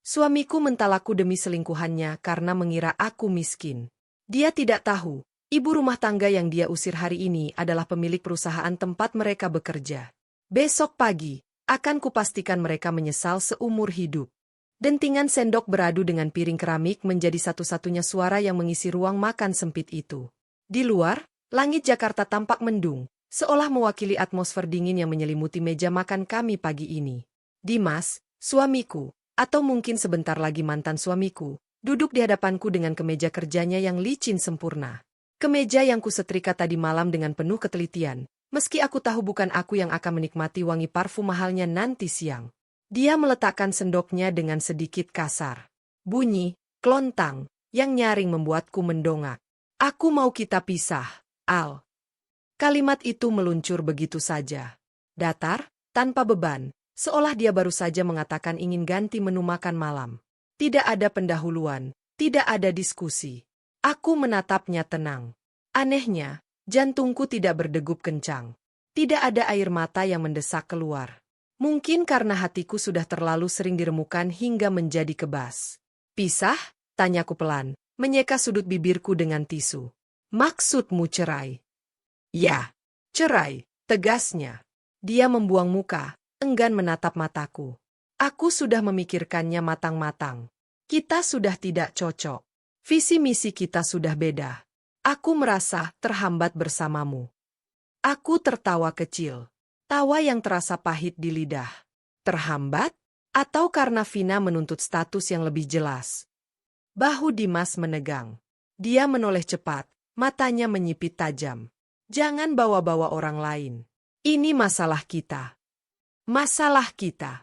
Suamiku mentalaku demi selingkuhannya karena mengira aku miskin. Dia tidak tahu, ibu rumah tangga yang dia usir hari ini adalah pemilik perusahaan tempat mereka bekerja. Besok pagi, akan kupastikan mereka menyesal seumur hidup. Dentingan sendok beradu dengan piring keramik menjadi satu-satunya suara yang mengisi ruang makan sempit itu. Di luar, langit Jakarta tampak mendung, seolah mewakili atmosfer dingin yang menyelimuti meja makan kami pagi ini. Dimas, suamiku, atau mungkin sebentar lagi mantan suamiku, duduk di hadapanku dengan kemeja kerjanya yang licin sempurna. Kemeja yang kusetrika tadi malam dengan penuh ketelitian, meski aku tahu bukan aku yang akan menikmati wangi parfum mahalnya nanti siang. Dia meletakkan sendoknya dengan sedikit kasar. Bunyi, klontang, yang nyaring membuatku mendongak. Aku mau kita pisah, Al. Kalimat itu meluncur begitu saja. Datar, tanpa beban, seolah dia baru saja mengatakan ingin ganti menu makan malam. Tidak ada pendahuluan, tidak ada diskusi. Aku menatapnya tenang. Anehnya, jantungku tidak berdegup kencang. Tidak ada air mata yang mendesak keluar. Mungkin karena hatiku sudah terlalu sering diremukan hingga menjadi kebas. Pisah? Tanyaku pelan, menyeka sudut bibirku dengan tisu. Maksudmu cerai? Ya, cerai, tegasnya. Dia membuang muka, enggan menatap mataku. Aku sudah memikirkannya matang-matang. Kita sudah tidak cocok. Visi misi kita sudah beda. Aku merasa terhambat bersamamu. Aku tertawa kecil. Tawa yang terasa pahit di lidah. Terhambat? Atau karena Vina menuntut status yang lebih jelas? Bahu Dimas menegang. Dia menoleh cepat, matanya menyipit tajam. Jangan bawa-bawa orang lain. Ini masalah kita. Masalah kita.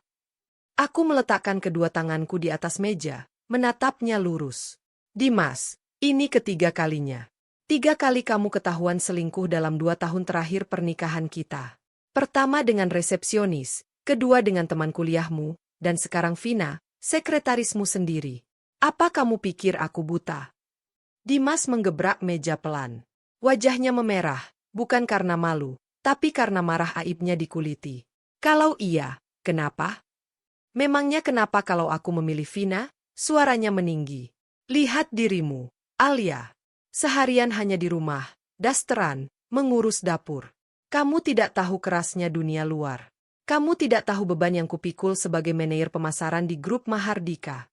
Aku meletakkan kedua tanganku di atas meja, menatapnya lurus. Dimas, ini ketiga kalinya. 3 kali kamu ketahuan selingkuh dalam 2 tahun terakhir pernikahan kita. Pertama dengan resepsionis, kedua dengan teman kuliahmu, dan sekarang Vina, sekretarismu sendiri. Apa kamu pikir aku buta? Dimas menggebrak meja pelan. Wajahnya memerah, bukan karena malu, tapi karena marah aibnya dikuliti. Kalau iya, kenapa? Memangnya kenapa kalau aku memilih Vina? Suaranya meninggi. Lihat dirimu, Alia. Seharian hanya di rumah, dasteran, mengurus dapur. Kamu tidak tahu kerasnya dunia luar. Kamu tidak tahu beban yang kupikul sebagai manajer pemasaran di grup Mahardika.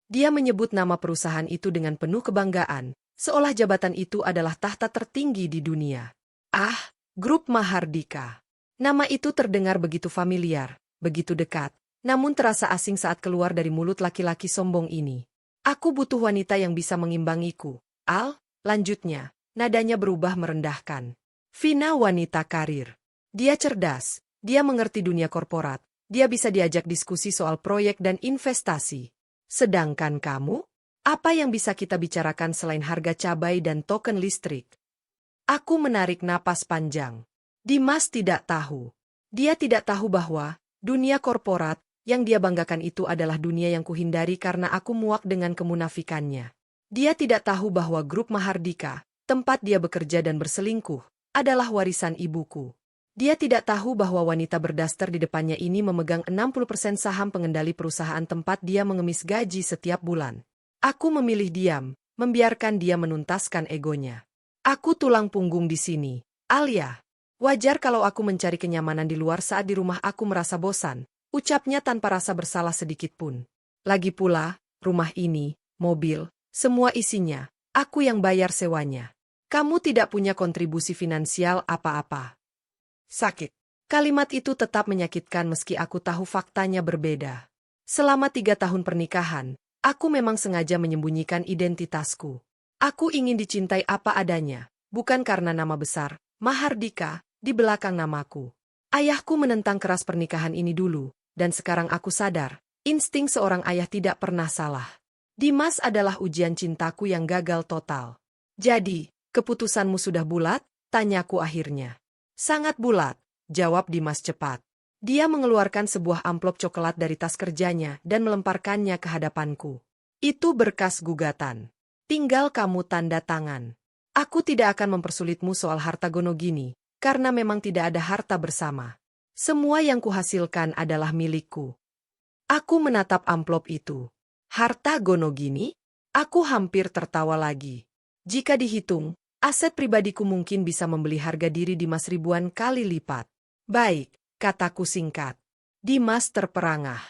Dia menyebut nama perusahaan itu dengan penuh kebanggaan, seolah jabatan itu adalah tahta tertinggi di dunia. Ah, grup Mahardika. Nama itu terdengar begitu familiar, begitu dekat, namun terasa asing saat keluar dari mulut laki-laki sombong ini. Aku butuh wanita yang bisa mengimbangiku, Al, lanjutnya, nadanya berubah merendahkan. Vina wanita karir. Dia cerdas, dia mengerti dunia korporat, dia bisa diajak diskusi soal proyek dan investasi. Sedangkan kamu? Apa yang bisa kita bicarakan selain harga cabai dan token listrik? Aku menarik napas panjang. Dimas tidak tahu. Dia tidak tahu bahwa dunia korporat yang dia banggakan itu adalah dunia yang kuhindari karena aku muak dengan kemunafikannya. Dia tidak tahu bahwa grup Mahardika, tempat dia bekerja dan berselingkuh, adalah warisan ibuku. Dia tidak tahu bahwa wanita berdaster di depannya ini memegang 60% saham pengendali perusahaan tempat dia mengemis gaji setiap bulan. Aku memilih diam, membiarkan dia menuntaskan egonya. Aku tulang punggung di sini, Alia. Wajar kalau aku mencari kenyamanan di luar saat di rumah aku merasa bosan, ucapnya tanpa rasa bersalah sedikit pun. Lagi pula, rumah ini, mobil, semua isinya, aku yang bayar sewanya. Kamu tidak punya kontribusi finansial apa-apa. Sakit. Kalimat itu tetap menyakitkan meski aku tahu faktanya berbeda. Selama 3 tahun pernikahan, aku memang sengaja menyembunyikan identitasku. Aku ingin dicintai apa adanya, bukan karena nama besar, Mahardika, di belakang namaku. Ayahku menentang keras pernikahan ini dulu, dan sekarang aku sadar, insting seorang ayah tidak pernah salah. Dimas adalah ujian cintaku yang gagal total. Jadi, keputusanmu sudah bulat? Tanyaku akhirnya. Sangat bulat, jawab Dimas cepat. Dia mengeluarkan sebuah amplop coklat dari tas kerjanya dan melemparkannya ke hadapanku. Itu berkas gugatan. Tinggal kamu tanda tangan. Aku tidak akan mempersulitmu soal harta gono gini, karena memang tidak ada harta bersama. Semua yang kuhasilkan adalah milikku. Aku menatap amplop itu. Harta gono gini? Aku hampir tertawa lagi. Jika dihitung, aset pribadiku mungkin bisa membeli harga diri Dimas ribuan kali lipat. Baik, kataku singkat. Dimas terperangah.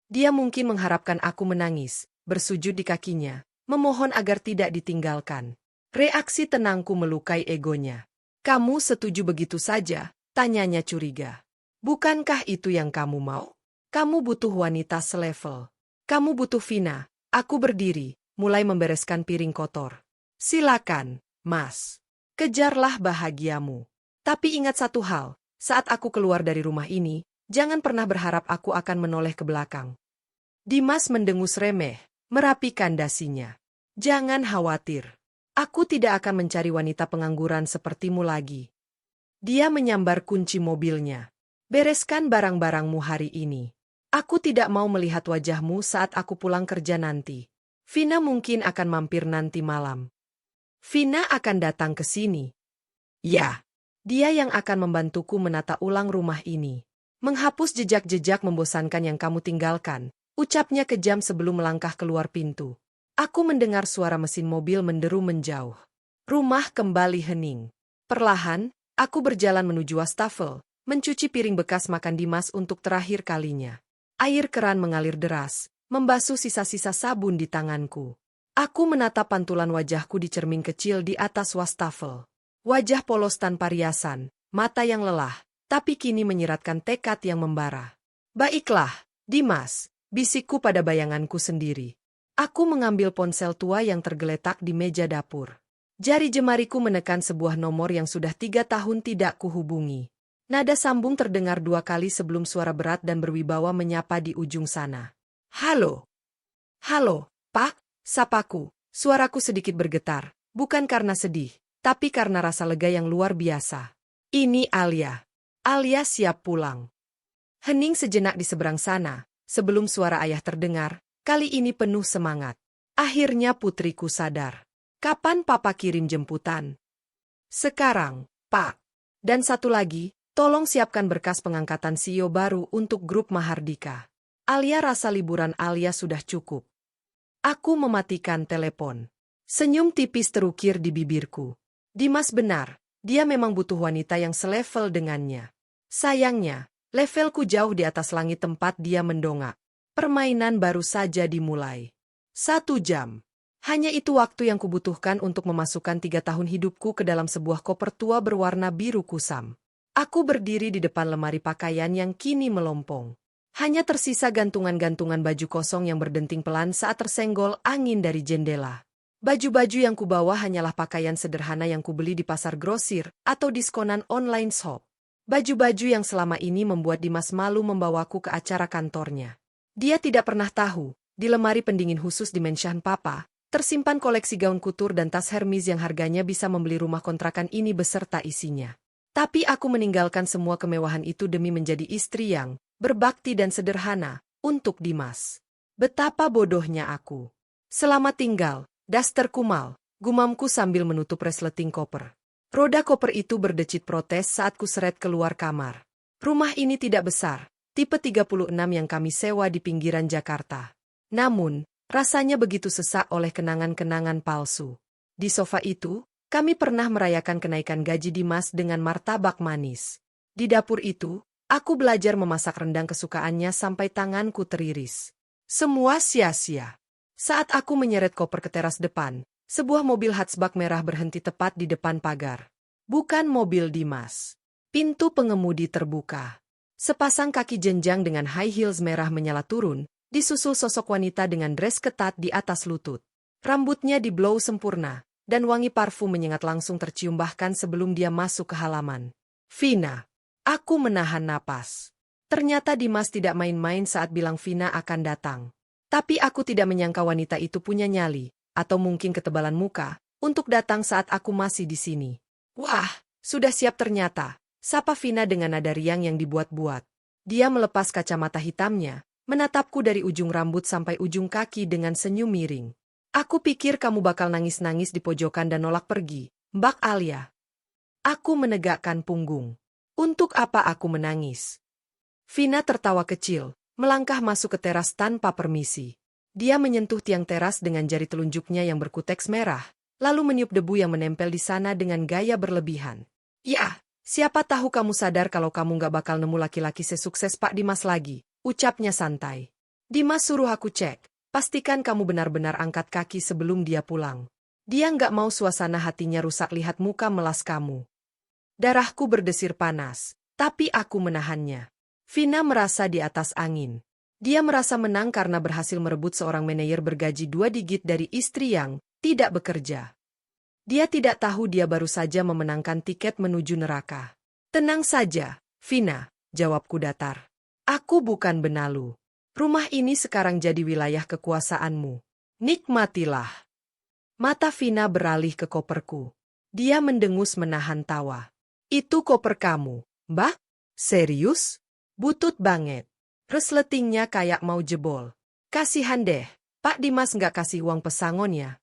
Dia mungkin mengharapkan aku menangis, bersujud di kakinya, memohon agar tidak ditinggalkan. Reaksi tenangku melukai egonya. Kamu setuju begitu saja? Tanyanya curiga. Bukankah itu yang kamu mau? Kamu butuh wanita selevel. Kamu butuh Vina. Aku berdiri, mulai membereskan piring kotor. Silakan, Mas. Kejarlah bahagiamu. Tapi ingat satu hal, saat aku keluar dari rumah ini, jangan pernah berharap aku akan menoleh ke belakang. Dimas mendengus remeh, merapikan dasinya. Jangan khawatir. Aku tidak akan mencari wanita pengangguran sepertimu lagi. Dia menyambar kunci mobilnya. Bereskan barang-barangmu hari ini. Aku tidak mau melihat wajahmu saat aku pulang kerja nanti. Vina mungkin akan mampir nanti malam. Vina akan datang ke sini. Ya, dia yang akan membantuku menata ulang rumah ini. Menghapus jejak-jejak membosankan yang kamu tinggalkan, ucapnya kejam sebelum melangkah keluar pintu. Aku mendengar suara mesin mobil menderu menjauh. Rumah kembali hening. Perlahan, aku berjalan menuju wastafel, mencuci piring bekas makan Dimas untuk terakhir kalinya. Air keran mengalir deras, membasuh sisa-sisa sabun di tanganku. Aku menatap pantulan wajahku di cermin kecil di atas wastafel. Wajah polos tanpa riasan, mata yang lelah, tapi kini menyiratkan tekad yang membara. Baiklah, Dimas, bisikku pada bayanganku sendiri. Aku mengambil ponsel tua yang tergeletak di meja dapur. Jari jemariku menekan sebuah nomor yang sudah 3 tahun tidak kuhubungi. Nada sambung terdengar 2 kali sebelum suara berat dan berwibawa menyapa di ujung sana. Halo. Halo, Pak, sapaku. Suaraku sedikit bergetar, bukan karena sedih, tapi karena rasa lega yang luar biasa. Ini Alia. Alia siap pulang. Hening sejenak di seberang sana, sebelum suara ayah terdengar. Kali ini penuh semangat. Akhirnya putriku sadar. Kapan Papa kirim jemputan? Sekarang, Pak. Dan satu lagi, tolong siapkan berkas pengangkatan CEO baru untuk grup Mahardika. Alia rasa liburan Alia sudah cukup. Aku mematikan telepon. Senyum tipis terukir di bibirku. Dimas benar, dia memang butuh wanita yang selevel dengannya. Sayangnya, levelku jauh di atas langit tempat dia mendongak. Permainan baru saja dimulai. 1 jam. Hanya itu waktu yang kubutuhkan untuk memasukkan 3 tahun hidupku ke dalam sebuah koper tua berwarna biru kusam. Aku berdiri di depan lemari pakaian yang kini melompong. Hanya tersisa gantungan-gantungan baju kosong yang berdenting pelan saat tersenggol angin dari jendela. Baju-baju yang kubawa hanyalah pakaian sederhana yang kubeli di pasar grosir atau diskonan online shop. Baju-baju yang selama ini membuat Dimas malu membawaku ke acara kantornya. Dia tidak pernah tahu, di lemari pendingin khusus di Mansion Papa, tersimpan koleksi gaun kutur dan tas Hermes yang harganya bisa membeli rumah kontrakan ini beserta isinya. Tapi aku meninggalkan semua kemewahan itu demi menjadi istri yang berbakti dan sederhana untuk Dimas. Betapa bodohnya aku. Selamat tinggal, Daster Kumal, gumamku sambil menutup resleting koper. Roda koper itu berdecit protes saat ku seret keluar kamar. Rumah ini tidak besar. Tipe 36 yang kami sewa di pinggiran Jakarta. Namun, rasanya begitu sesak oleh kenangan-kenangan palsu. Di sofa itu, kami pernah merayakan kenaikan gaji Dimas dengan martabak manis. Di dapur itu, aku belajar memasak rendang kesukaannya sampai tanganku teriris. Semua sia-sia. Saat aku menyeret koper ke teras depan, sebuah mobil hatchback merah berhenti tepat di depan pagar. Bukan mobil Dimas. Pintu pengemudi terbuka. Sepasang kaki jenjang dengan high heels merah menyala turun, disusul sosok wanita dengan dress ketat di atas lutut. Rambutnya di-blow sempurna, dan wangi parfum menyengat langsung tercium bahkan sebelum dia masuk ke halaman. Vina. Aku menahan napas. Ternyata Dimas tidak main-main saat bilang Vina akan datang. Tapi aku tidak menyangka wanita itu punya nyali, atau mungkin ketebalan muka, untuk datang saat aku masih di sini. Wah, sudah siap ternyata. Sapa Vina dengan nada riang yang dibuat-buat. Dia melepas kacamata hitamnya, menatapku dari ujung rambut sampai ujung kaki dengan senyum miring. Aku pikir kamu bakal nangis-nangis di pojokan dan nolak pergi, Mbak Alia. Aku menegakkan punggung. Untuk apa aku menangis? Vina tertawa kecil, melangkah masuk ke teras tanpa permisi. Dia menyentuh tiang teras dengan jari telunjuknya yang berkuteks merah, lalu meniup debu yang menempel di sana dengan gaya berlebihan. Ya, siapa tahu kamu sadar kalau kamu nggak bakal nemu laki-laki sesukses Pak Dimas lagi, ucapnya santai. Dimas suruh aku cek, pastikan kamu benar-benar angkat kaki sebelum dia pulang. Dia nggak mau suasana hatinya rusak lihat muka melas kamu. Darahku berdesir panas, tapi aku menahannya. Vina merasa di atas angin. Dia merasa menang karena berhasil merebut seorang manajer bergaji 2 digit dari istri yang tidak bekerja. Dia tidak tahu dia baru saja memenangkan tiket menuju neraka. Tenang saja, Vina, jawabku datar. Aku bukan benalu. Rumah ini sekarang jadi wilayah kekuasaanmu. Nikmatilah. Mata Vina beralih ke koperku. Dia mendengus menahan tawa. Itu koper kamu, Mbak? Serius? Butut banget. Resletingnya kayak mau jebol. Kasihan deh, Pak Dimas nggak kasih uang pesangonnya.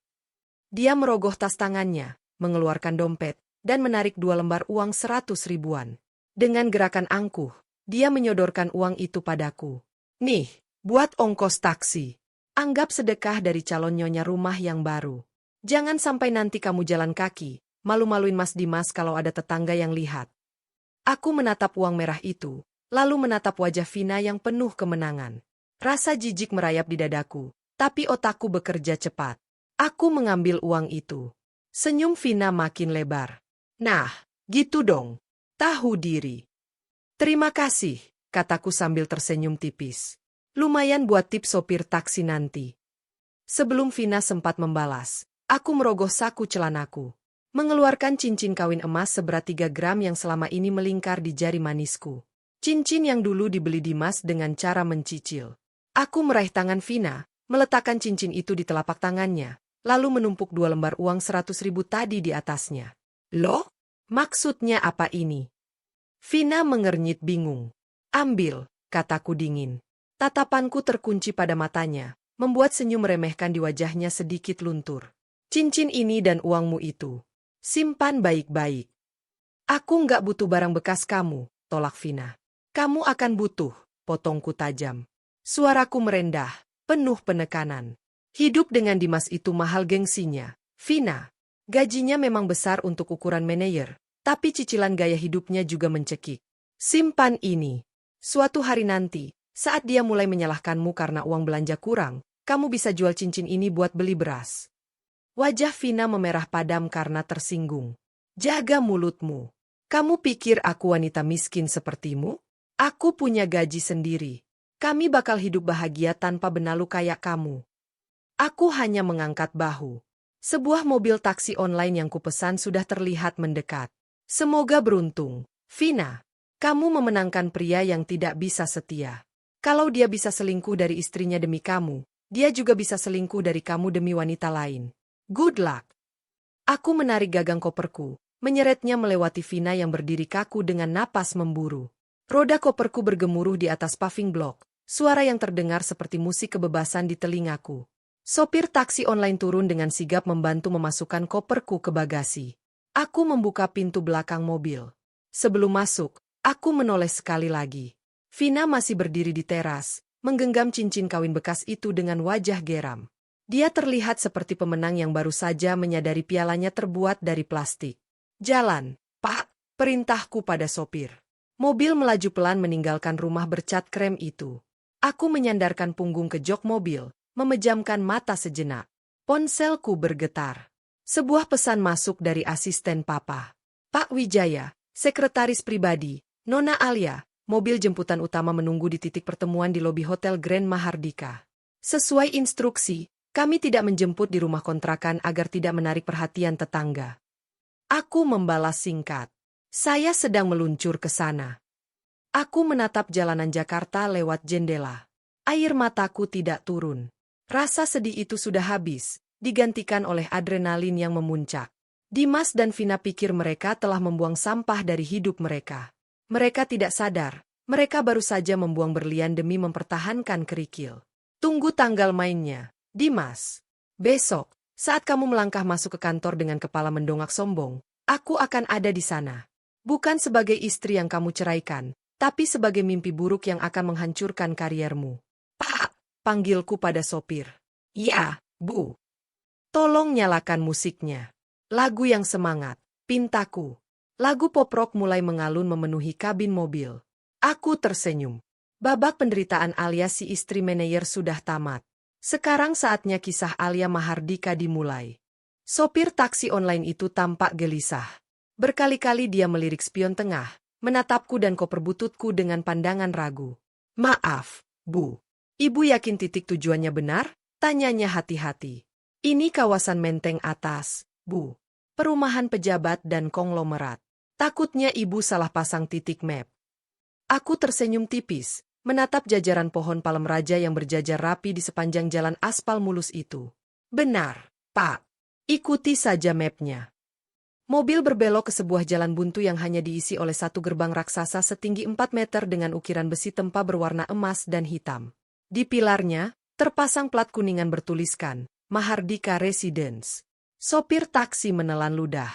Dia merogoh tas tangannya, mengeluarkan dompet, dan menarik 2 lembar uang 100 ribuan. Dengan gerakan angkuh, dia menyodorkan uang itu padaku. Nih, buat ongkos taksi. Anggap sedekah dari calon nyonya rumah yang baru. Jangan sampai nanti kamu jalan kaki, malu-maluin Mas Dimas kalau ada tetangga yang lihat. Aku menatap uang merah itu, lalu menatap wajah Vina yang penuh kemenangan. Rasa jijik merayap di dadaku, tapi otakku bekerja cepat. Aku mengambil uang itu. Senyum Vina makin lebar. Nah, gitu dong. Tahu diri. Terima kasih, kataku sambil tersenyum tipis. Lumayan buat tip sopir taksi nanti. Sebelum Vina sempat membalas, aku merogoh saku celanaku. Mengeluarkan cincin kawin emas seberat 3 gram yang selama ini melingkar di jari manisku. Cincin yang dulu dibeli Dimas dengan cara mencicil. Aku meraih tangan Vina, meletakkan cincin itu di telapak tangannya, lalu menumpuk 2 lembar uang 100 ribu tadi di atasnya. Loh? Maksudnya apa ini? Vina mengernyit bingung. Ambil, kataku dingin. Tatapanku terkunci pada matanya, membuat senyum meremehkan di wajahnya sedikit luntur. Cincin ini dan uangmu itu. Simpan baik-baik. Aku nggak butuh barang bekas kamu, tolak Vina. Kamu akan butuh, potongku tajam. Suaraku merendah, penuh penekanan. Hidup dengan Dimas itu mahal gengsinya, Vina. Gajinya memang besar untuk ukuran manajer, tapi cicilan gaya hidupnya juga mencekik. Simpan ini. Suatu hari nanti, saat dia mulai menyalahkanmu karena uang belanja kurang, kamu bisa jual cincin ini buat beli beras. Wajah Vina memerah padam karena tersinggung. Jaga mulutmu. Kamu pikir aku wanita miskin sepertimu? Aku punya gaji sendiri. Kami bakal hidup bahagia tanpa benalu kayak kamu. Aku hanya mengangkat bahu. Sebuah mobil taksi online yang kupesan sudah terlihat mendekat. Semoga beruntung, Vina. Kamu memenangkan pria yang tidak bisa setia. Kalau dia bisa selingkuh dari istrinya demi kamu, dia juga bisa selingkuh dari kamu demi wanita lain. Good luck. Aku menarik gagang koperku, menyeretnya melewati Vina yang berdiri kaku dengan napas memburu. Roda koperku bergemuruh di atas paving block, suara yang terdengar seperti musik kebebasan di telingaku. Sopir taksi online turun dengan sigap membantu memasukkan koperku ke bagasi. Aku membuka pintu belakang mobil. Sebelum masuk, aku menoleh sekali lagi. Vina masih berdiri di teras, menggenggam cincin kawin bekas itu dengan wajah geram. Dia terlihat seperti pemenang yang baru saja menyadari pialanya terbuat dari plastik. Jalan, Pak, perintahku pada sopir. Mobil melaju pelan meninggalkan rumah bercat krem itu. Aku menyandarkan punggung ke jok mobil, memejamkan mata sejenak. Ponselku bergetar. Sebuah pesan masuk dari asisten papa. Pak Wijaya, sekretaris pribadi, Nona Alia, mobil jemputan utama menunggu di titik pertemuan di lobi Hotel Grand Mahardika. Sesuai instruksi, kami tidak menjemput di rumah kontrakan agar tidak menarik perhatian tetangga. Aku membalas singkat. Saya sedang meluncur ke sana. Aku menatap jalanan Jakarta lewat jendela. Air mataku tidak turun. Rasa sedih itu sudah habis, digantikan oleh adrenalin yang memuncak. Dimas dan Vina pikir mereka telah membuang sampah dari hidup mereka. Mereka tidak sadar, mereka baru saja membuang berlian demi mempertahankan kerikil. Tunggu tanggal mainnya, Dimas. Besok, saat kamu melangkah masuk ke kantor dengan kepala mendongak sombong, aku akan ada di sana. Bukan sebagai istri yang kamu ceraikan, tapi sebagai mimpi buruk yang akan menghancurkan kariermu. Pak, panggilku pada sopir. Ya, Bu. Tolong nyalakan musiknya. Lagu yang semangat, pintaku. Lagu pop rock mulai mengalun memenuhi kabin mobil. Aku tersenyum. Babak penderitaan Alia si istri manajer sudah tamat. Sekarang saatnya kisah Alia Mahardika dimulai. Sopir taksi online itu tampak gelisah. Berkali-kali dia melirik spion tengah, menatapku dan koper bututku dengan pandangan ragu. Maaf, Bu. Ibu yakin titik tujuannya benar? Tanyanya hati-hati. Ini kawasan Menteng Atas, Bu. Perumahan pejabat dan konglomerat. Takutnya ibu salah pasang titik map. Aku tersenyum tipis, menatap jajaran pohon palem raja yang berjajar rapi di sepanjang jalan aspal mulus itu. Benar, Pak. Ikuti saja mapnya. Mobil berbelok ke sebuah jalan buntu yang hanya diisi oleh satu gerbang raksasa setinggi 4 meter dengan ukiran besi tempa berwarna emas dan hitam. Di pilarnya, terpasang plat kuningan bertuliskan, Mahardika Residence. Sopir taksi menelan ludah.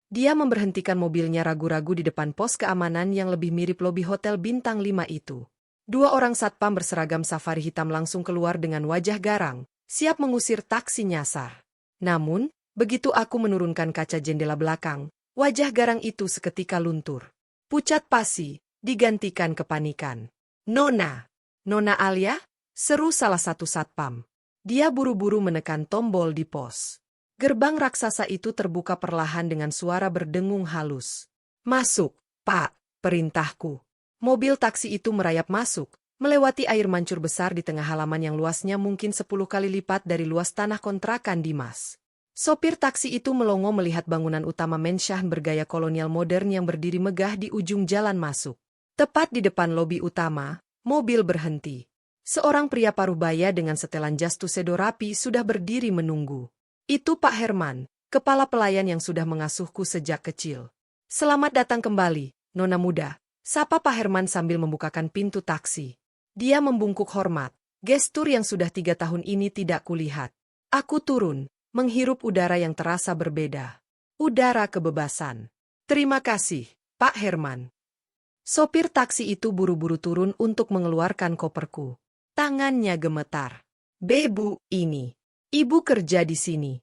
Dia memberhentikan mobilnya ragu-ragu di depan pos keamanan yang lebih mirip lobi hotel bintang 5 itu. 2 orang satpam berseragam safari hitam langsung keluar dengan wajah garang, siap mengusir taksi nyasar. Namun, begitu aku menurunkan kaca jendela belakang, wajah garang itu seketika luntur. Pucat pasi, digantikan kepanikan. Nona! Nona Alia? Seru salah satu satpam. Dia buru-buru menekan tombol di pos. Gerbang raksasa itu terbuka perlahan dengan suara berdengung halus. Masuk, Pak, perintahku. Mobil taksi itu merayap masuk, melewati air mancur besar di tengah halaman yang luasnya mungkin 10 kali lipat dari luas tanah kontrakan Dimas. Sopir taksi itu melongo melihat bangunan utama Menshan bergaya kolonial modern yang berdiri megah di ujung jalan masuk. Tepat di depan lobi utama, mobil berhenti. Seorang pria paruh-baya dengan setelan jas tuxedo rapi sudah berdiri menunggu. Itu Pak Herman, kepala pelayan yang sudah mengasuhku sejak kecil. Selamat datang kembali, Nona muda, sapa Pak Herman sambil membukakan pintu taksi. Dia membungkuk hormat, gestur yang sudah 3 tahun ini tidak kulihat. Aku turun, menghirup udara yang terasa berbeda. Udara kebebasan. Terima kasih, Pak Herman. Sopir taksi itu buru-buru turun untuk mengeluarkan koperku. Tangannya gemetar. Bebu, ini. Ibu kerja di sini.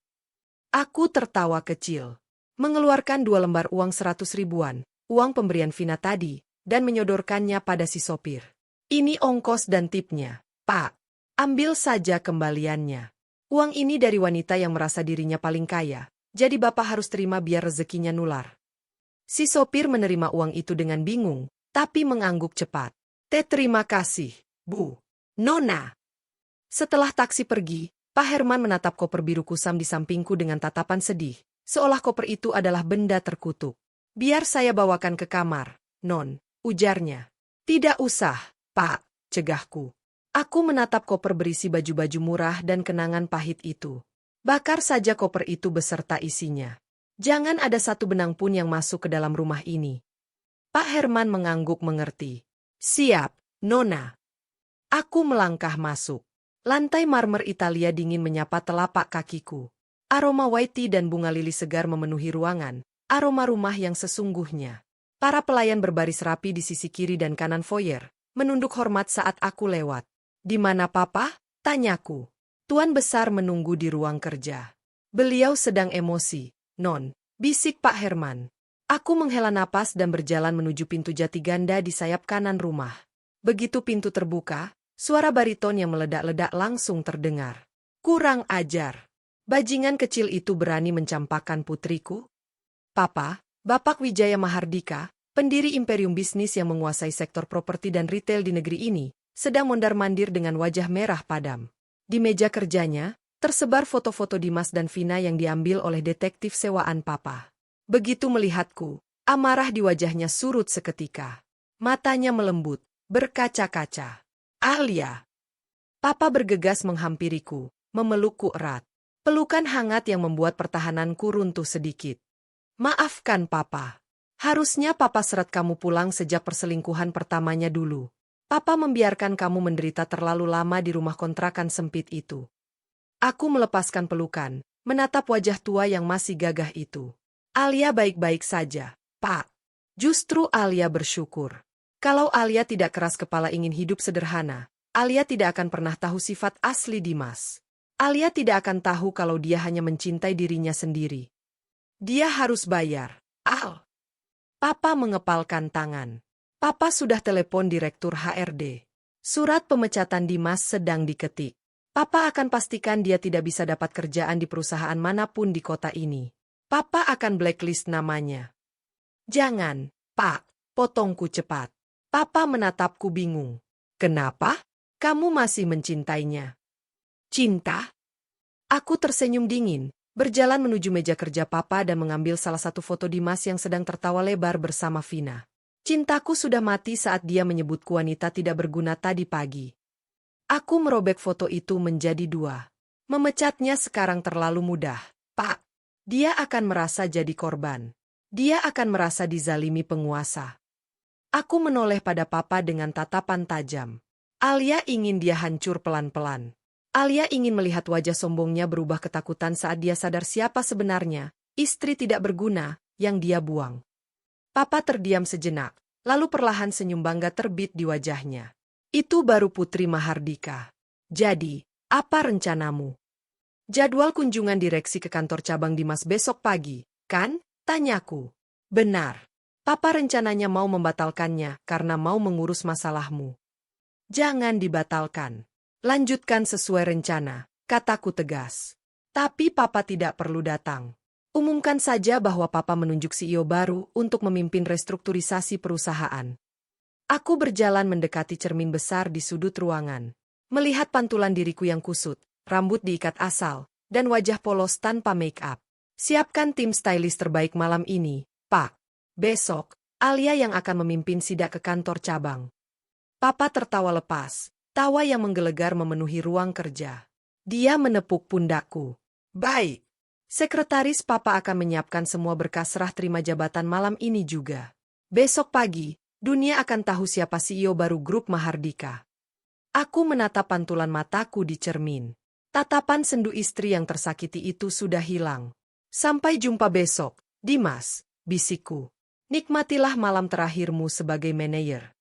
Aku tertawa kecil. Mengeluarkan 2 lembar uang 100 ribuan, uang pemberian Vina tadi, dan menyodorkannya pada si sopir. Ini ongkos dan tipnya, Pak. Ambil saja kembaliannya. Uang ini dari wanita yang merasa dirinya paling kaya, jadi Bapak harus terima biar rezekinya nular. Si sopir menerima uang itu dengan bingung, tapi mengangguk cepat. Terima kasih, Bu. Nona. Setelah taksi pergi, Pak Herman menatap koper biru kusam di sampingku dengan tatapan sedih, seolah koper itu adalah benda terkutuk. Biar saya bawakan ke kamar, Non, ujarnya. Tidak usah, Pak, cegahku. Aku menatap koper berisi baju-baju murah dan kenangan pahit itu. Bakar saja koper itu beserta isinya. Jangan ada satu benang pun yang masuk ke dalam rumah ini. Pak Herman mengangguk mengerti. Siap, Nona. Aku melangkah masuk. Lantai marmer Italia dingin menyapa telapak kakiku. Aroma white tea dan bunga lili segar memenuhi ruangan, aroma rumah yang sesungguhnya. Para pelayan berbaris rapi di sisi kiri dan kanan foyer, menunduk hormat saat aku lewat. Di mana Papa? Tanyaku. Tuan besar menunggu di ruang kerja. Beliau sedang emosi, Non, bisik Pak Herman. Aku menghela napas dan berjalan menuju pintu jati ganda di sayap kanan rumah. Begitu pintu terbuka, suara bariton yang meledak-ledak langsung terdengar. Kurang ajar. Bajingan kecil itu berani mencampakkan putriku? Papa, Bapak Wijaya Mahardika, pendiri imperium bisnis yang menguasai sektor properti dan retail di negeri ini, sedang mondar-mandir dengan wajah merah padam. Di meja kerjanya, tersebar foto-foto Dimas dan Vina yang diambil oleh detektif sewaan Papa. Begitu melihatku, amarah di wajahnya surut seketika. Matanya melembut, berkaca-kaca. Alia. Papa bergegas menghampiriku, memelukku erat. Pelukan hangat yang membuat pertahananku runtuh sedikit. Maafkan Papa. Harusnya Papa seret kamu pulang sejak perselingkuhan pertamanya dulu. Papa membiarkan kamu menderita terlalu lama di rumah kontrakan sempit itu. Aku melepaskan pelukan, menatap wajah tua yang masih gagah itu. Alia baik-baik saja, Pak. Justru Alia bersyukur. Kalau Alia tidak keras kepala ingin hidup sederhana, Alia tidak akan pernah tahu sifat asli Dimas. Alia tidak akan tahu kalau dia hanya mencintai dirinya sendiri. Dia harus bayar. Al. Papa mengepalkan tangan. Papa sudah telepon Direktur HRD. Surat pemecatan Dimas sedang diketik. Papa akan pastikan dia tidak bisa dapat kerjaan di perusahaan manapun di kota ini. Papa akan blacklist namanya. Jangan, Pak, potongku cepat. Papa menatapku bingung. Kenapa? Kamu masih mencintainya? Cinta? Aku tersenyum dingin, berjalan menuju meja kerja Papa dan mengambil salah satu foto Dimas yang sedang tertawa lebar bersama Vina. Cintaku sudah mati saat dia menyebutku wanita tidak berguna tadi pagi. Aku merobek foto itu menjadi dua. Memecatnya sekarang terlalu mudah. Pak, dia akan merasa jadi korban. Dia akan merasa dizalimi penguasa. Aku menoleh pada Papa dengan tatapan tajam. Alia ingin dia hancur pelan-pelan. Alia ingin melihat wajah sombongnya berubah ketakutan saat dia sadar siapa sebenarnya, istri tidak berguna, yang dia buang. Papa terdiam sejenak, lalu perlahan senyum bangga terbit di wajahnya. Itu baru Putri Mahardika. Jadi, apa rencanamu? Jadwal kunjungan direksi ke kantor cabang Dimas besok pagi, kan? Tanyaku. Benar. Papa rencananya mau membatalkannya karena mau mengurus masalahmu. Jangan dibatalkan. Lanjutkan sesuai rencana, kataku tegas. Tapi Papa tidak perlu datang. Umumkan saja bahwa Papa menunjuk CEO baru untuk memimpin restrukturisasi perusahaan. Aku berjalan mendekati cermin besar di sudut ruangan. Melihat pantulan diriku yang kusut, rambut diikat asal, dan wajah polos tanpa make-up. Siapkan tim stylist terbaik malam ini, Pak. Besok, Alia yang akan memimpin sidak ke kantor cabang. Papa tertawa lepas. Tawa yang menggelegar memenuhi ruang kerja. Dia menepuk pundakku. Baik. Sekretaris Papa akan menyiapkan semua berkas serah terima jabatan malam ini juga. Besok pagi, dunia akan tahu siapa CEO baru grup Mahardika. Aku menatap pantulan mataku di cermin. Tatapan sendu istri yang tersakiti itu sudah hilang. Sampai jumpa besok, Dimas, bisikku. Nikmatilah malam terakhirmu sebagai manajer.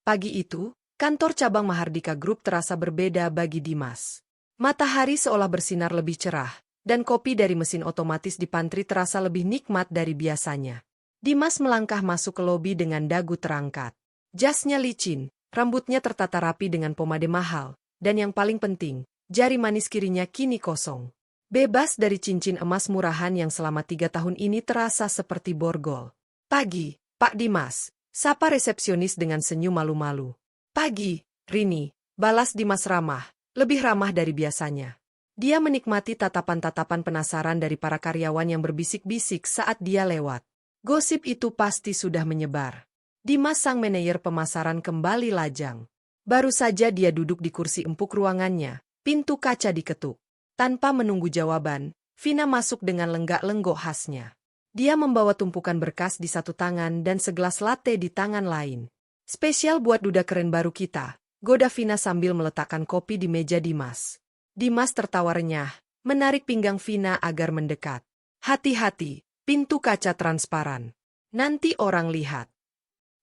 Pagi itu, kantor cabang Mahardika Group terasa berbeda bagi Dimas. Matahari seolah bersinar lebih cerah, dan kopi dari mesin otomatis di pantry terasa lebih nikmat dari biasanya. Dimas melangkah masuk ke lobi dengan dagu terangkat. Jasnya licin, rambutnya tertata rapi dengan pomade mahal, dan yang paling penting, jari manis kirinya kini kosong. Bebas dari cincin emas murahan yang selama 3 tahun ini terasa seperti borgol. Pagi, Pak Dimas, sapa resepsionis dengan senyum malu-malu. Pagi, Rini, balas Dimas ramah, lebih ramah dari biasanya. Dia menikmati tatapan-tatapan penasaran dari para karyawan yang berbisik-bisik saat dia lewat. Gosip itu pasti sudah menyebar. Dimas sang manajer pemasaran kembali lajang. Baru saja dia duduk di kursi empuk ruangannya, pintu kaca diketuk. Tanpa menunggu jawaban, Vina masuk dengan lenggak-lenggok khasnya. Dia membawa tumpukan berkas di satu tangan dan segelas latte di tangan lain. Spesial buat duda keren baru kita, goda Vina sambil meletakkan kopi di meja Dimas. Dimas tertawa renyah, menarik pinggang Vina agar mendekat. Hati-hati, pintu kaca transparan. Nanti orang lihat.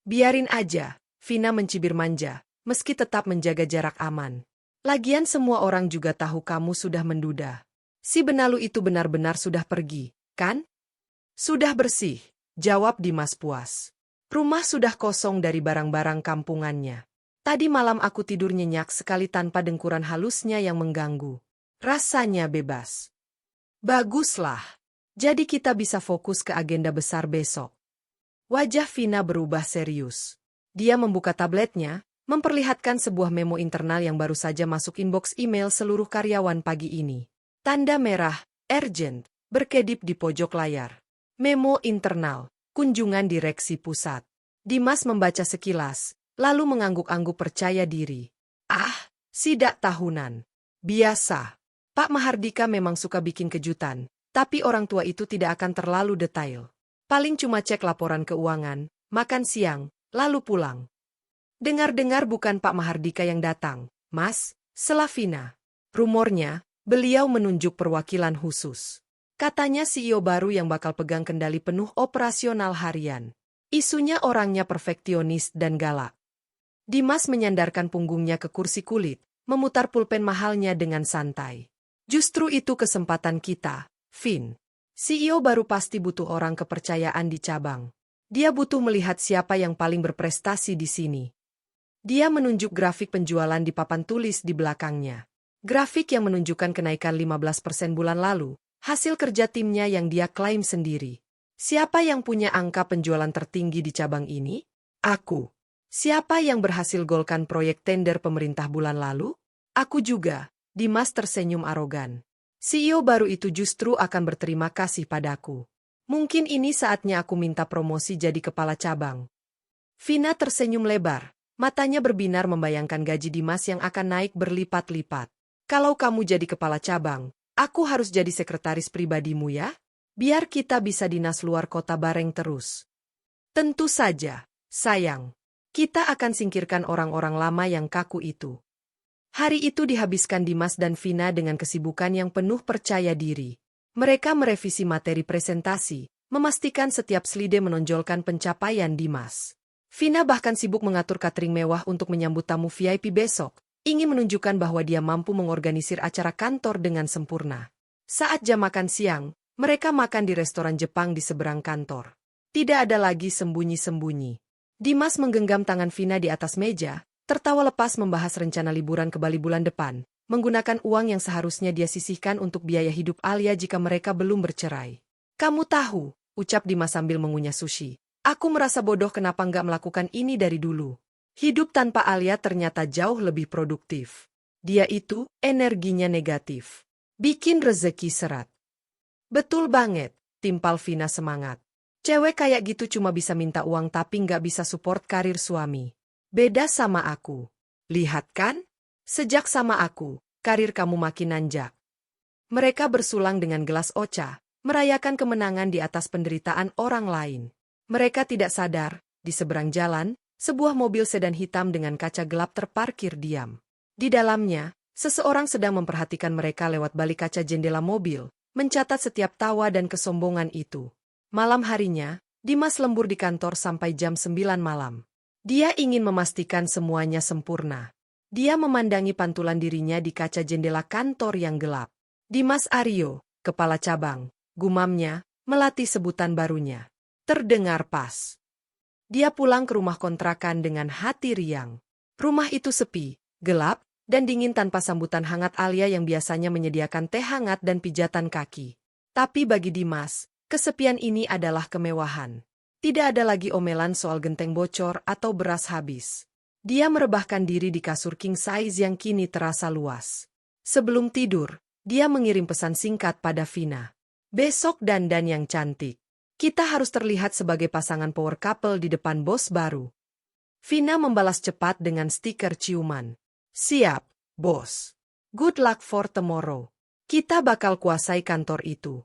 Biarin aja, Vina mencibir manja, meski tetap menjaga jarak aman. Lagian semua orang juga tahu kamu sudah menduda. Si benalu itu benar-benar sudah pergi, kan? Sudah bersih, jawab Dimas puas. Rumah sudah kosong dari barang-barang kampungannya. Tadi malam aku tidur nyenyak sekali tanpa dengkuran halusnya yang mengganggu. Rasanya bebas. Baguslah. Jadi kita bisa fokus ke agenda besar besok. Wajah Vina berubah serius. Dia membuka tabletnya, memperlihatkan sebuah memo internal yang baru saja masuk inbox email seluruh karyawan pagi ini. Tanda merah, urgent, berkedip di pojok layar. Memo internal. Kunjungan direksi pusat. Dimas membaca sekilas, lalu mengangguk-angguk percaya diri. Ah, sidak tahunan. Biasa. Pak Mahardika memang suka bikin kejutan, tapi orang tua itu tidak akan terlalu detail. Paling cuma cek laporan keuangan, makan siang, lalu pulang. Dengar-dengar bukan Pak Mahardika yang datang, Mas, Selavina. Rumornya, beliau menunjuk perwakilan khusus. Katanya CEO baru yang bakal pegang kendali penuh operasional harian. Isunya orangnya perfeksionis dan galak. Dimas menyandarkan punggungnya ke kursi kulit, memutar pulpen mahalnya dengan santai. Justru itu kesempatan kita, Vin. CEO baru pasti butuh orang kepercayaan di cabang. Dia butuh melihat siapa yang paling berprestasi di sini. Dia menunjuk grafik penjualan di papan tulis di belakangnya. Grafik yang menunjukkan kenaikan 15% bulan lalu, hasil kerja timnya yang dia klaim sendiri. Siapa yang punya angka penjualan tertinggi di cabang ini? Aku. Siapa yang berhasil golkan proyek tender pemerintah bulan lalu? Aku juga. Dimas tersenyum arogan. CEO baru itu justru akan berterima kasih padaku. Mungkin ini saatnya aku minta promosi jadi kepala cabang. Vina tersenyum lebar. Matanya berbinar membayangkan gaji Dimas yang akan naik berlipat-lipat. Kalau kamu jadi kepala cabang, aku harus jadi sekretaris pribadimu ya? Biar kita bisa dinas luar kota bareng terus. Tentu saja, sayang. Kita akan singkirkan orang-orang lama yang kaku itu. Hari itu dihabiskan Dimas dan Vina dengan kesibukan yang penuh percaya diri. Mereka merevisi materi presentasi, memastikan setiap slide menonjolkan pencapaian Dimas. Vina bahkan sibuk mengatur catering mewah untuk menyambut tamu VIP besok, ingin menunjukkan bahwa dia mampu mengorganisir acara kantor dengan sempurna. Saat jam makan siang, mereka makan di restoran Jepang di seberang kantor. Tidak ada lagi sembunyi-sembunyi. Dimas menggenggam tangan Vina di atas meja, tertawa lepas membahas rencana liburan ke Bali bulan depan, menggunakan uang yang seharusnya dia sisihkan untuk biaya hidup Alia jika mereka belum bercerai. Kamu tahu, ucap Dimas sambil mengunyah sushi. Aku merasa bodoh kenapa nggak melakukan ini dari dulu. Hidup tanpa Alia ternyata jauh lebih produktif. Dia itu, energinya negatif. Bikin rezeki seret. Betul banget, timpal Vina semangat. Cewek kayak gitu cuma bisa minta uang tapi nggak bisa support karir suami. Beda sama aku. Lihat kan? Sejak sama aku, karir kamu makin nanjak. Mereka bersulang dengan gelas ocha, merayakan kemenangan di atas penderitaan orang lain. Mereka tidak sadar, di seberang jalan, sebuah mobil sedan hitam dengan kaca gelap terparkir diam. Di dalamnya, seseorang sedang memperhatikan mereka lewat balik kaca jendela mobil, mencatat setiap tawa dan kesombongan itu. Malam harinya, Dimas lembur di kantor sampai jam 9 malam. Dia ingin memastikan semuanya sempurna. Dia memandangi pantulan dirinya di kaca jendela kantor yang gelap. Dimas Aryo, kepala cabang, gumamnya, melatih sebutan barunya. Terdengar pas. Dia pulang ke rumah kontrakan dengan hati riang. Rumah itu sepi, gelap, dan dingin tanpa sambutan hangat Alia yang biasanya menyediakan teh hangat dan pijatan kaki. Tapi bagi Dimas, kesepian ini adalah kemewahan. Tidak ada lagi omelan soal genteng bocor atau beras habis. Dia merebahkan diri di kasur king size yang kini terasa luas. Sebelum tidur, dia mengirim pesan singkat pada Vina. Besok dandan yang cantik. Kita harus terlihat sebagai pasangan power couple di depan bos baru. Vina membalas cepat dengan stiker ciuman. Siap, bos. Good luck for tomorrow. Kita bakal kuasai kantor itu.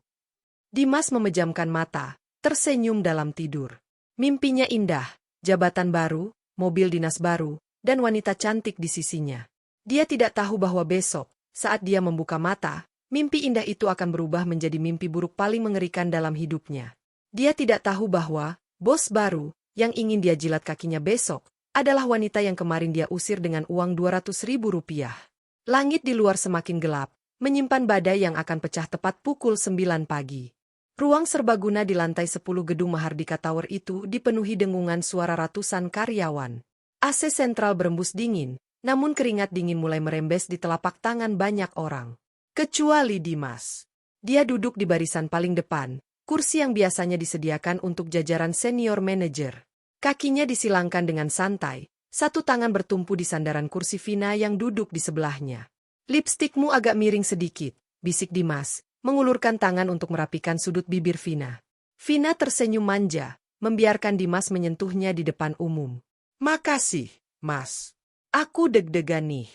Dimas memejamkan mata, tersenyum dalam tidur. Mimpinya indah, jabatan baru, mobil dinas baru, dan wanita cantik di sisinya. Dia tidak tahu bahwa besok, saat dia membuka mata, mimpi indah itu akan berubah menjadi mimpi buruk paling mengerikan dalam hidupnya. Dia tidak tahu bahwa bos baru, yang ingin dia jilat kakinya besok, adalah wanita yang kemarin dia usir dengan uang 200.000 rupiah. Langit di luar semakin gelap, menyimpan badai yang akan pecah tepat pukul 9 pagi. Ruang serbaguna di lantai 10 gedung Mahardika Tower itu dipenuhi dengungan suara ratusan karyawan. AC sentral berembus dingin, namun keringat dingin mulai merembes di telapak tangan banyak orang. Kecuali Dimas. Dia duduk di barisan paling depan, kursi yang biasanya disediakan untuk jajaran senior manager. Kakinya disilangkan dengan santai, satu tangan bertumpu di sandaran kursi Vina yang duduk di sebelahnya. Lipstikmu agak miring sedikit, bisik Dimas, mengulurkan tangan untuk merapikan sudut bibir Vina. Vina tersenyum manja, membiarkan Dimas menyentuhnya di depan umum. Makasih, Mas. Aku deg-degan nih.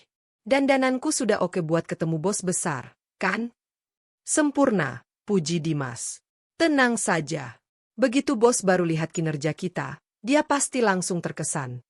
Dandananku sudah oke buat ketemu bos besar, kan? Sempurna, puji Dimas. Tenang saja. Begitu bos baru lihat kinerja kita, dia pasti langsung terkesan.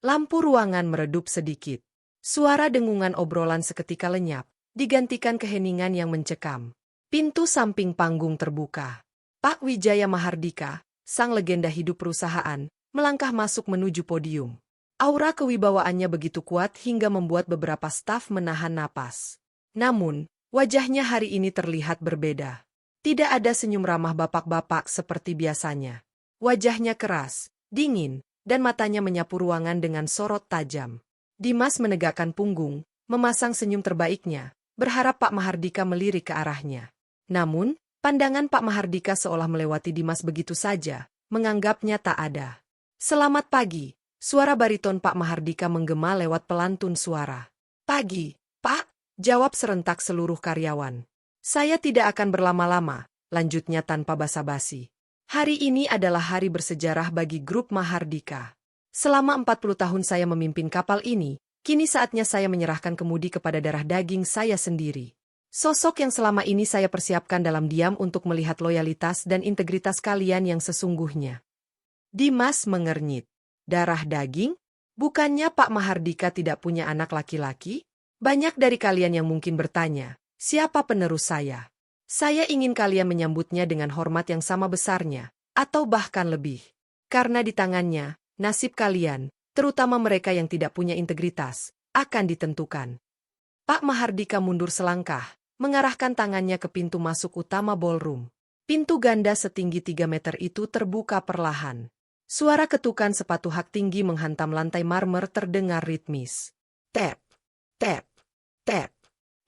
Lampu ruangan meredup sedikit. Suara dengungan obrolan seketika lenyap, digantikan keheningan yang mencekam. Pintu samping panggung terbuka. Pak Wijaya Mahardika, sang legenda hidup perusahaan, melangkah masuk menuju podium. Aura kewibawaannya begitu kuat hingga membuat beberapa staf menahan napas. Namun, Wajahnya hari ini terlihat berbeda. Tidak ada senyum ramah bapak-bapak seperti biasanya. Wajahnya keras, dingin, dan matanya menyapu ruangan dengan sorot tajam. Dimas menegakkan punggung, memasang senyum terbaiknya, berharap Pak Mahardika melirik ke arahnya. Namun, pandangan Pak Mahardika seolah melewati Dimas begitu saja, menganggapnya tak ada. "Selamat pagi," suara bariton Pak Mahardika menggema lewat pelantun suara. "Pagi, Pak," jawab serentak seluruh karyawan. "Saya tidak akan berlama-lama," lanjutnya tanpa basa-basi. "Hari ini adalah hari bersejarah bagi grup Mahardika. Selama 40 tahun saya memimpin kapal ini, kini saatnya saya menyerahkan kemudi kepada darah daging saya sendiri. Sosok yang selama ini saya persiapkan dalam diam untuk melihat loyalitas dan integritas kalian yang sesungguhnya." Dimas mengernyit. Darah daging? Bukannya Pak Mahardika tidak punya anak laki-laki? Banyak dari kalian yang mungkin bertanya, siapa penerus saya? Saya ingin kalian menyambutnya dengan hormat yang sama besarnya, atau bahkan lebih. Karena di tangannya, nasib kalian, terutama mereka yang tidak punya integritas, akan ditentukan. Pak Mahardika mundur selangkah, mengarahkan tangannya ke pintu masuk utama ballroom. Pintu ganda setinggi 3 meter itu terbuka perlahan. Suara ketukan sepatu hak tinggi menghantam lantai marmer terdengar ritmis. Tap, tap, tap.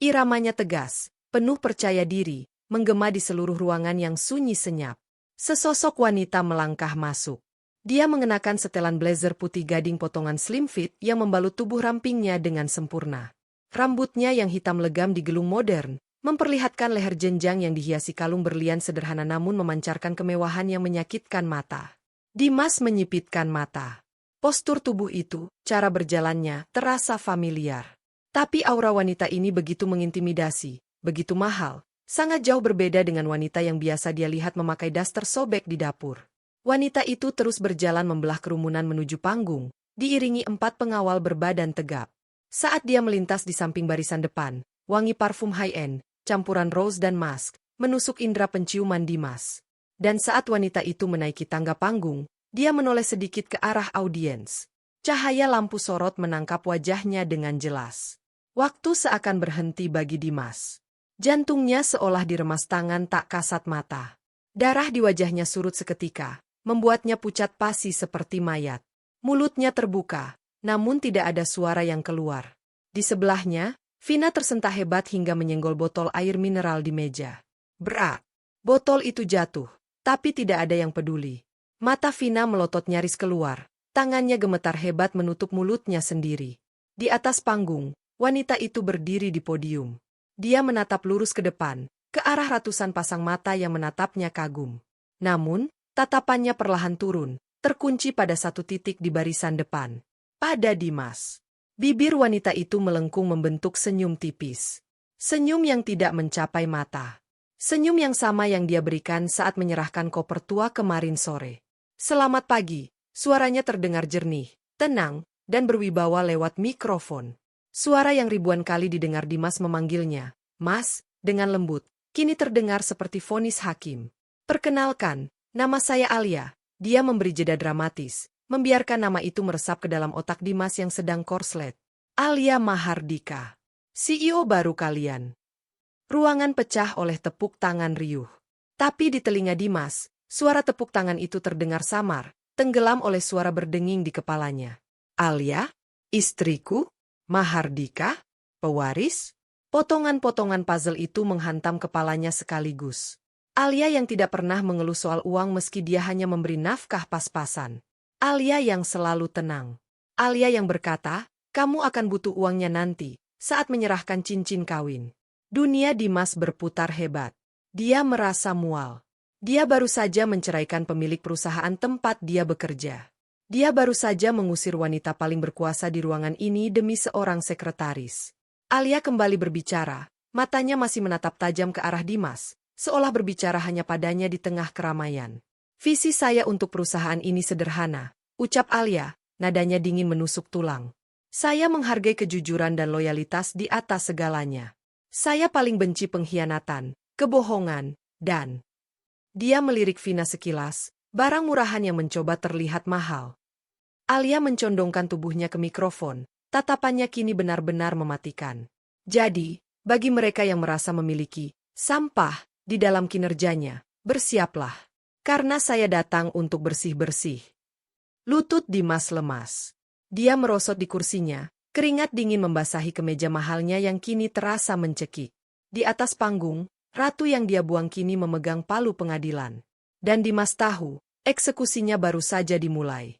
Iramanya tegas, penuh percaya diri, menggema di seluruh ruangan yang sunyi senyap. Sesosok wanita melangkah masuk. Dia mengenakan setelan blazer putih gading potongan slim fit yang membalut tubuh rampingnya dengan sempurna. Rambutnya yang hitam legam digelung modern, memperlihatkan leher jenjang yang dihiasi kalung berlian sederhana namun memancarkan kemewahan yang menyakitkan mata. Dimas menyipitkan mata. Postur tubuh itu, cara berjalannya, terasa familiar. Tapi aura wanita ini begitu mengintimidasi, begitu mahal, sangat jauh berbeda dengan wanita yang biasa dia lihat memakai daster sobek di dapur. Wanita itu terus berjalan membelah kerumunan menuju panggung, diiringi 4 pengawal berbadan tegap. Saat dia melintas di samping barisan depan, wangi parfum high-end, campuran rose dan musk, menusuk indera penciuman Dimas. Dan saat wanita itu menaiki tangga panggung, dia menoleh sedikit ke arah audiens. Cahaya lampu sorot menangkap wajahnya dengan jelas. Waktu seakan berhenti bagi Dimas. Jantungnya seolah diremas tangan tak kasat mata. Darah di wajahnya surut seketika, membuatnya pucat pasi seperti mayat. Mulutnya terbuka, namun tidak ada suara yang keluar. Di sebelahnya, Vina tersentak hebat hingga menyenggol botol air mineral di meja. Brak! Botol itu jatuh. Tapi tidak ada yang peduli. Mata Vina melotot nyaris keluar. Tangannya gemetar hebat menutup mulutnya sendiri. Di atas panggung, wanita itu berdiri di podium. Dia menatap lurus ke depan, ke arah ratusan pasang mata yang menatapnya kagum. Namun, tatapannya perlahan turun, terkunci pada satu titik di barisan depan. Pada Dimas. Bibir wanita itu melengkung membentuk senyum tipis. Senyum yang tidak mencapai mata. Senyum yang sama yang dia berikan saat menyerahkan koper tua kemarin sore. "Selamat pagi," suaranya terdengar jernih, tenang, dan berwibawa lewat mikrofon. Suara yang ribuan kali didengar Dimas memanggilnya, "Mas," dengan lembut, kini terdengar seperti vonis hakim. "Perkenalkan, nama saya Alia." Dia memberi jeda dramatis, membiarkan nama itu meresap ke dalam otak Dimas yang sedang korslet. "Alia Mahardika, CEO baru kalian." Ruangan pecah oleh tepuk tangan riuh. Tapi di telinga Dimas, suara tepuk tangan itu terdengar samar, tenggelam oleh suara berdenging di kepalanya. "Alia? Istriku? Mahardika? Pewaris?" Potongan-potongan puzzle itu menghantam kepalanya sekaligus. Alia yang tidak pernah mengeluh soal uang meski dia hanya memberi nafkah pas-pasan. Alia yang selalu tenang. Alia yang berkata, "Kamu akan butuh uangnya nanti, saat menyerahkan cincin kawin." Dunia Dimas berputar hebat. Dia merasa mual. Dia baru saja menceraikan pemilik perusahaan tempat dia bekerja. Dia baru saja mengusir wanita paling berkuasa di ruangan ini demi seorang sekretaris. Alia kembali berbicara, matanya masih menatap tajam ke arah Dimas, seolah berbicara hanya padanya di tengah keramaian. "Visi saya untuk perusahaan ini sederhana," ucap Alia, nadanya dingin menusuk tulang. "Saya menghargai kejujuran dan loyalitas di atas segalanya. Saya paling benci pengkhianatan, kebohongan, dan..." Dia melirik Vina sekilas, barang murahan yang mencoba terlihat mahal. Alia mencondongkan tubuhnya ke mikrofon, tatapannya kini benar-benar mematikan. "Jadi, Bagi mereka yang merasa memiliki sampah di dalam kinerjanya, bersiaplah. Karena saya datang untuk bersih-bersih. Lutut Dimas lemas. Dia merosot di kursinya, keringat dingin membasahi kemeja mahalnya yang kini terasa mencekik. Di atas panggung, ratu yang dia buang kini memegang palu pengadilan. Dan Dimas tahu, eksekusinya baru saja dimulai.